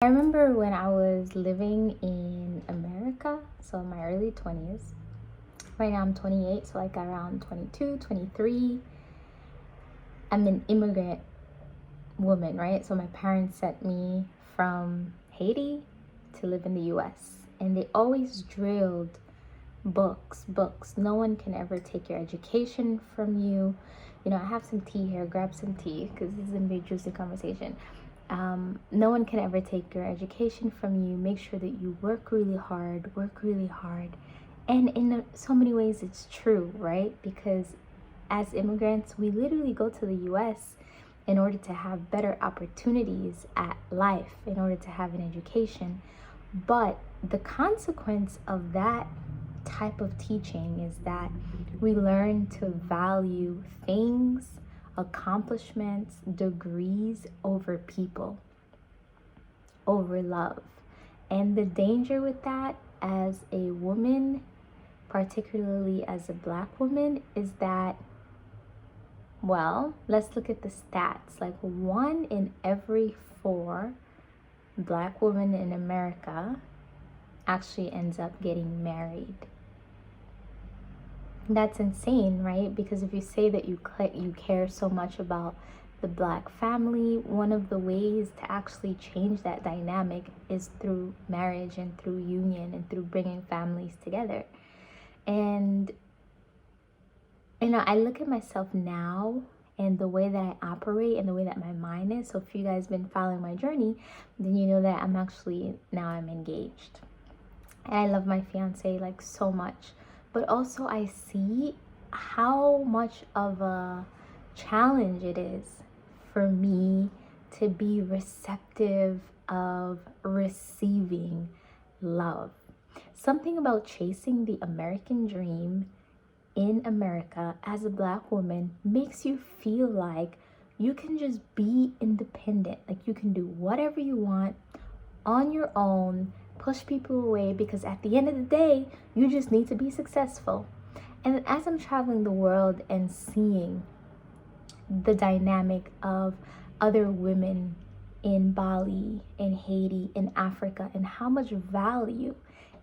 I remember when I was living in America, so in my early 20s. Right now I'm 28, so like around 22, 23. I'm an immigrant woman, right? So my parents sent me from Haiti to live in the US, and they always drilled books, books. No one can ever take your education from you. You know, I have some tea here. Grab some tea because this is gonna be a juicy conversation. No one can ever take your education from you. Make sure that you work really hard, work really hard. And in so many ways, it's true, right? Because as immigrants, we literally go to the US in order to have better opportunities at life, in order to have an education. But the consequence of that type of teaching is that we learn to value things, accomplishments, degrees over people, over love. And the danger with that as a woman, particularly as a Black woman, is that, well, let's look at the stats. Like 1 in every 4 Black women in America actually ends up getting married. That's insane, right? Because if you say that you care so much about the Black family, one of the ways to actually change that dynamic is through marriage and through union and through bringing families together. And you know, I look at myself now and the way that I operate and the way that my mind is. So if you guys been following my journey, then you know that I'm engaged. And I love my fiance like so much. But also I see how much of a challenge it is for me to be receptive of receiving love. Something about chasing the American dream in America as a Black woman makes you feel like you can just be independent. Like you can do whatever you want on your own, push people away, because at the end of the day, you just need to be successful. And as I'm traveling the world and seeing the dynamic of other women in Bali, in Haiti, in Africa, and how much value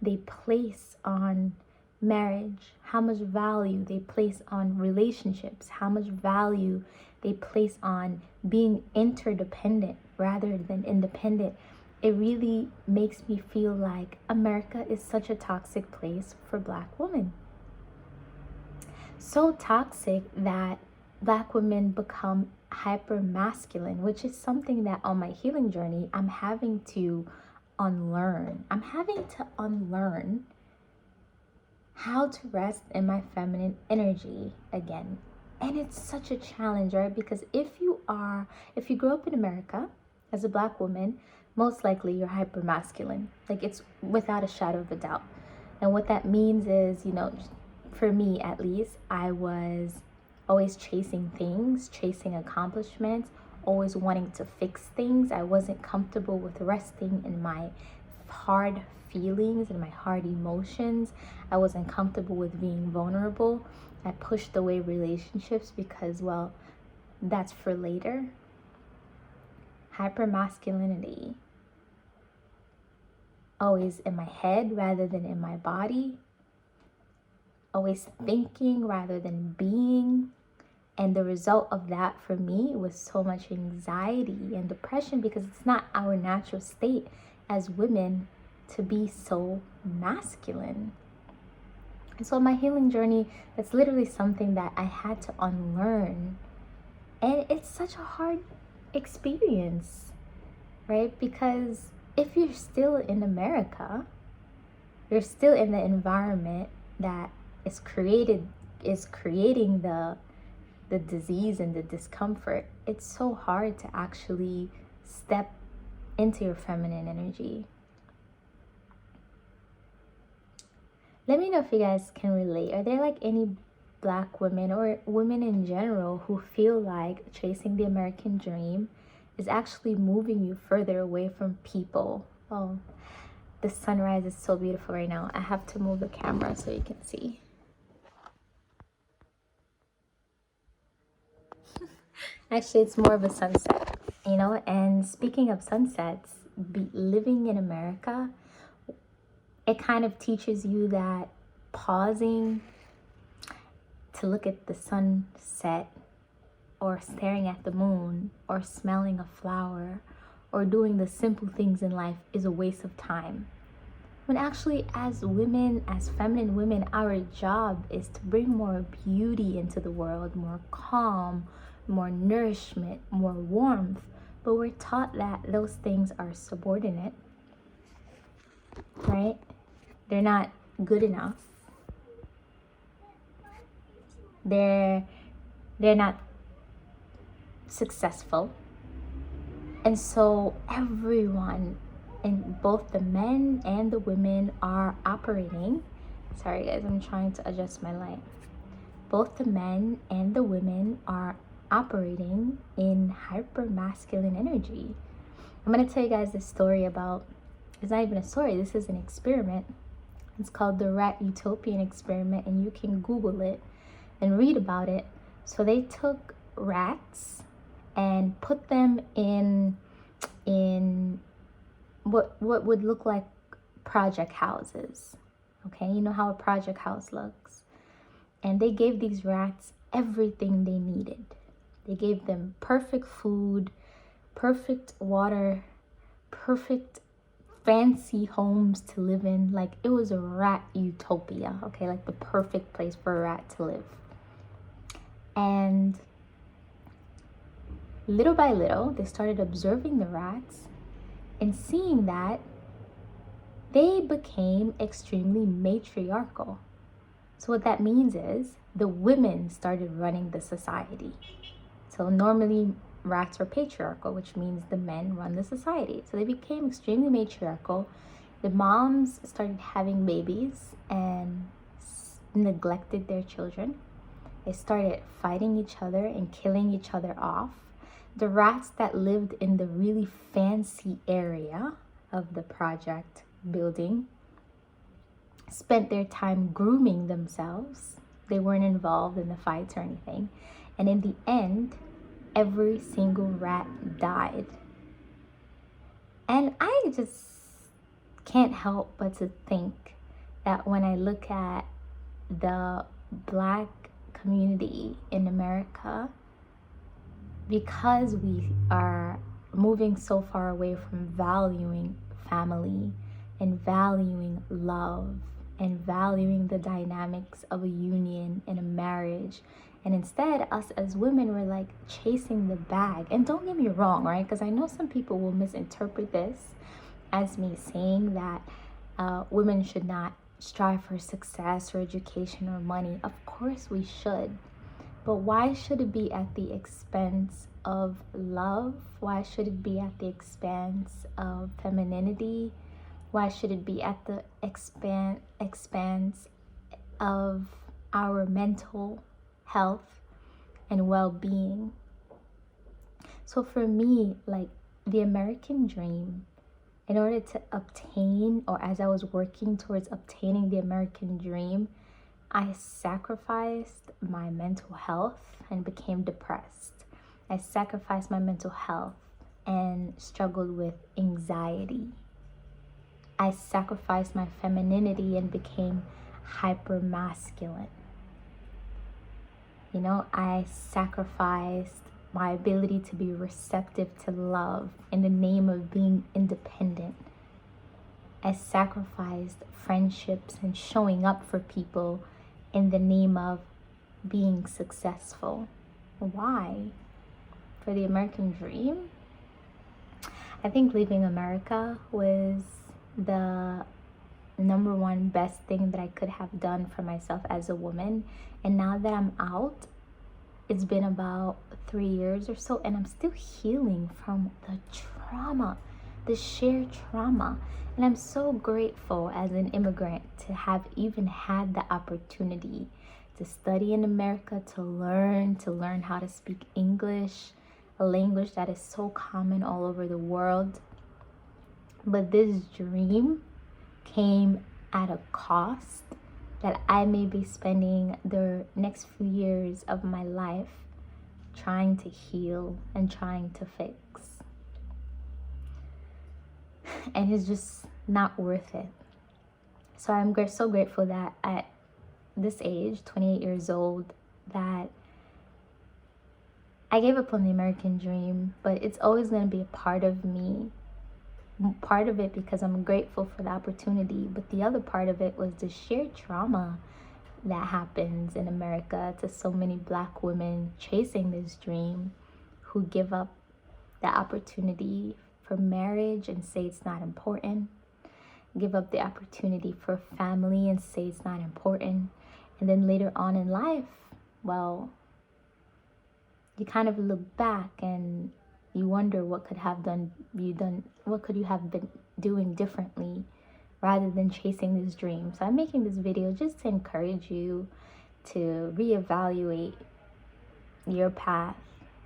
they place on marriage, how much value they place on relationships, how much value they place on being interdependent rather than independent, it really makes me feel like America is such a toxic place for Black women. So toxic that Black women become hyper masculine, which is something that on my healing journey I'm having to unlearn. I'm having to unlearn how to rest in my feminine energy again. And it's such a challenge, right? Because if you grew up in America as a Black woman, most likely you're hyper masculine. Like it's without a shadow of a doubt. And what that means is, you know, for me at least, I was always chasing things, chasing accomplishments, always wanting to fix things. I wasn't comfortable with resting in my hard feelings and my hard emotions. I wasn't comfortable with being vulnerable. I pushed away relationships because, well, that's for later. Hypermasculinity, always in my head rather than in my body, always thinking rather than being. And the result of that for me was so much anxiety and depression, because it's not our natural state as women to be so masculine. And so my healing journey, that's literally something that I had to unlearn. And it's such a hard experience, right? Because if you're still in America, you're still in the environment that is creating the disease and the discomfort. It's so hard to actually step into your feminine energy. Let me know if you guys can relate. Are there like any Black women or women in general who feel like chasing the American dream is actually moving you further away from people? Oh, the sunrise is so beautiful right now. I have to move the camera so you can see. Actually, it's more of a sunset, you know? And speaking of sunsets, living in America, it kind of teaches you that pausing to look at the sunset, or staring at the moon, or smelling a flower, or doing the simple things in life is a waste of time. When actually, as women, as feminine women, our job is to bring more beauty into the world, more calm, more nourishment, more warmth. But we're taught that those things are subordinate, right? They're not good enough. They're not successful. And so everyone, and both the men and the women, are operating. Sorry guys, I'm trying to adjust my light. Both the men and the women are operating in hypermasculine energy. I'm going to tell you guys this story about, it's not even a story, this is an experiment. It's called the Utopian Experiment, and you can Google it and read about it. So they took rats and put them in what would look like project houses. Okay, you know how a project house looks. And they gave these rats everything they needed. They gave them perfect food, perfect water, perfect fancy homes to live in. Like, it was a rat utopia, okay? Like the perfect place for a rat to live. And little by little, they started observing the rats and seeing that they became extremely matriarchal. So what that means is the women started running the society. So normally rats are patriarchal, which means the men run the society. So they became extremely matriarchal. The moms started having babies and neglected their children. They started fighting each other and killing each other off. The rats that lived in the really fancy area of the project building spent their time grooming themselves. They weren't involved in the fights or anything. And in the end, every single rat died. And I just can't help but to think that when I look at the Black community in America, because we are moving so far away from valuing family and valuing love and valuing the dynamics of a union and a marriage, and instead us as women, we're like chasing the bag. And don't get me wrong, right? Because I know some people will misinterpret this as me saying that women should not strive for success or education or money. Of course we should. But why should it be at the expense of love? Why should it be at the expense of femininity? Why should it be at the expense of our mental health and well-being? So for me, like, the American dream, in order to obtain, or as I was working towards obtaining the American dream, I sacrificed my mental health and became depressed. I sacrificed my mental health and struggled with anxiety. I sacrificed my femininity and became hypermasculine. You know, I sacrificed my ability to be receptive to love in the name of being independent. I sacrificed friendships and showing up for people in the name of being successful. Why? For the American dream? I think leaving America was the number one best thing that I could have done for myself as a woman. And now that I'm out, it's been about 3 years or so, and I'm still healing from the trauma, the shared trauma. And I'm so grateful as an immigrant to have even had the opportunity to study in America, to learn how to speak English, a language that is so common all over the world. But this dream came at a cost that I may be spending the next few years of my life trying to heal and trying to fix. and it's just not worth it. So I'm so grateful that at this age, 28 years old, that I gave up on the American dream, but it's always going to be a part of me. Part of it because I'm grateful for the opportunity, but the other part of it was the sheer trauma that happens in America to so many Black women chasing this dream, who give up the opportunity for marriage and say it's not important, give up the opportunity for family and say it's not important, and then later on in life, well, you kind of look back and you wonder what could you have been doing differently rather than chasing this dream. So I'm making this video just to encourage you to reevaluate your path.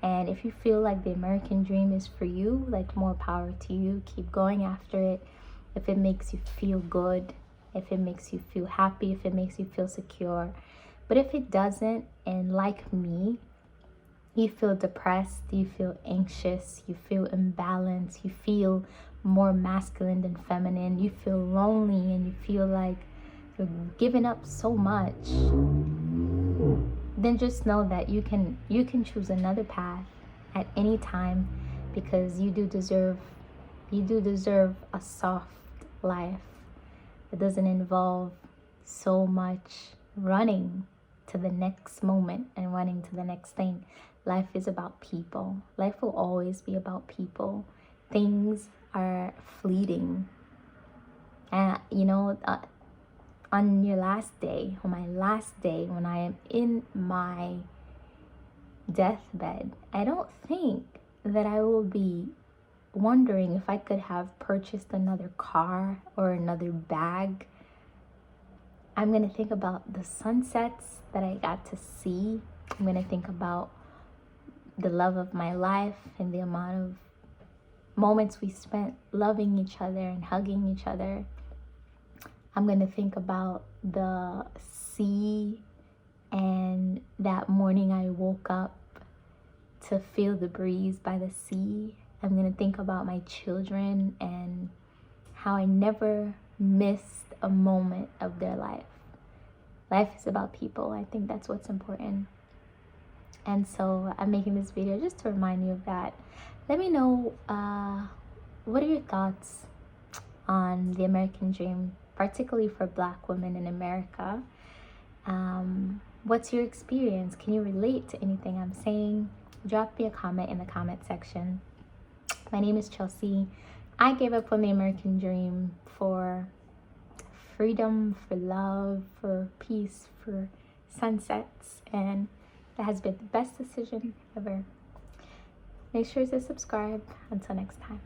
And if you feel like the American dream is for you, like, more power to you. Keep going after it. If it makes you feel good, if it makes you feel happy, if it makes you feel secure. But if it doesn't, and like me, you feel depressed, you feel anxious, you feel imbalanced, you feel more masculine than feminine, you feel lonely, and you feel like you're giving up so much, then just know that you can choose another path at any time, because you do deserve a soft life that doesn't involve so much running to the next moment and running to the next thing. Life is about people. Life will always be about people. Things are fleeting. And on your last day, on my last day, when I am in my deathbed, I don't think that I will be wondering if I could have purchased another car or another bag. I'm going to think about the sunsets that I got to see. I'm going to think about the love of my life and the amount of moments we spent loving each other and hugging each other. I'm going to think about the sea and that morning I woke up to feel the breeze by the sea. I'm going to think about my children and how I never missed a moment of their life. Life is about people. I think that's what's important. And so I'm making this video just to remind you of that. Let me know, what are your thoughts on the American dream, particularly for Black women in America? What's your experience? Can you relate to anything I'm saying? Drop me a comment in the comment section. My name is Chelsea. I gave up on the American dream for freedom, for love, for peace, for sunsets, and that has been the best decision ever. Make sure to subscribe. Until next time.